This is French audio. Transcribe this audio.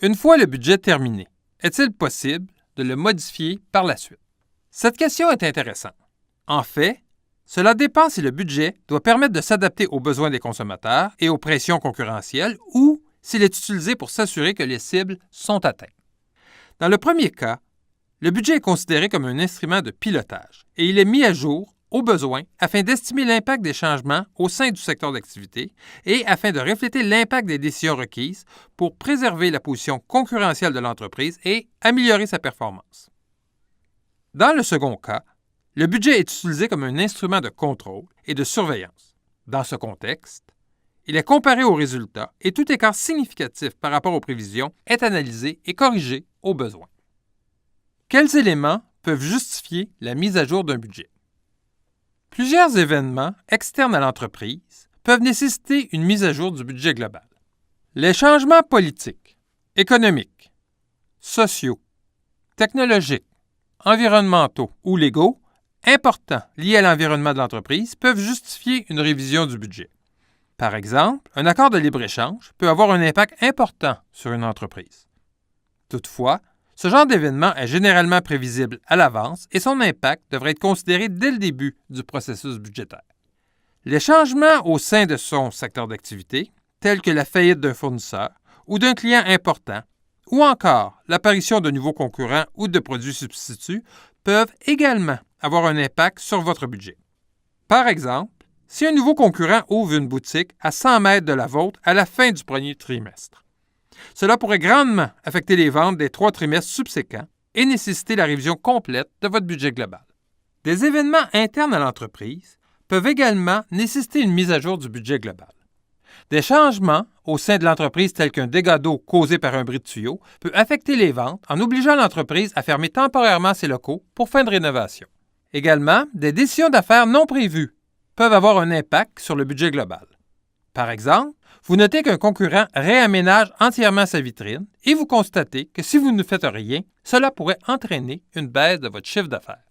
Une fois le budget terminé, est-il possible de le modifier par la suite? Cette question est intéressante. En fait, cela dépend si le budget doit permettre de s'adapter aux besoins des consommateurs et aux pressions concurrentielles ou s'il est utilisé pour s'assurer que les cibles sont atteintes. Dans le premier cas, le budget est considéré comme un instrument de pilotage et il est mis à jour aux besoins afin d'estimer l'impact des changements au sein du secteur d'activité et afin de refléter l'impact des décisions requises pour préserver la position concurrentielle de l'entreprise et améliorer sa performance. Dans le second cas, le budget est utilisé comme un instrument de contrôle et de surveillance. Dans ce contexte, il est comparé aux résultats et tout écart significatif par rapport aux prévisions est analysé et corrigé au besoin. Quels éléments peuvent justifier la mise à jour d'un budget? Plusieurs événements externes à l'entreprise peuvent nécessiter une mise à jour du budget global. Les changements politiques, économiques, sociaux, technologiques, environnementaux ou légaux importants liés à l'environnement de l'entreprise peuvent justifier une révision du budget. Par exemple, un accord de libre-échange peut avoir un impact important sur une entreprise. Toutefois, ce genre d'événement est généralement prévisible à l'avance et son impact devrait être considéré dès le début du processus budgétaire. Les changements au sein de son secteur d'activité, tels que la faillite d'un fournisseur ou d'un client important, ou encore l'apparition de nouveaux concurrents ou de produits substituts, peuvent également avoir un impact sur votre budget. Par exemple, si un nouveau concurrent ouvre une boutique à 100 mètres de la vôtre à la fin du premier trimestre, cela pourrait grandement affecter les ventes des 3 trimestres subséquents et nécessiter la révision complète de votre budget global. Des événements internes à l'entreprise peuvent également nécessiter une mise à jour du budget global. Des changements au sein de l'entreprise tels qu'un dégât d'eau causé par un bris de tuyau peut affecter les ventes en obligeant l'entreprise à fermer temporairement ses locaux pour fin de rénovation. Également, des décisions d'affaires non prévues peuvent avoir un impact sur le budget global. Par exemple, vous notez qu'un concurrent réaménage entièrement sa vitrine et vous constatez que si vous ne faites rien, cela pourrait entraîner une baisse de votre chiffre d'affaires.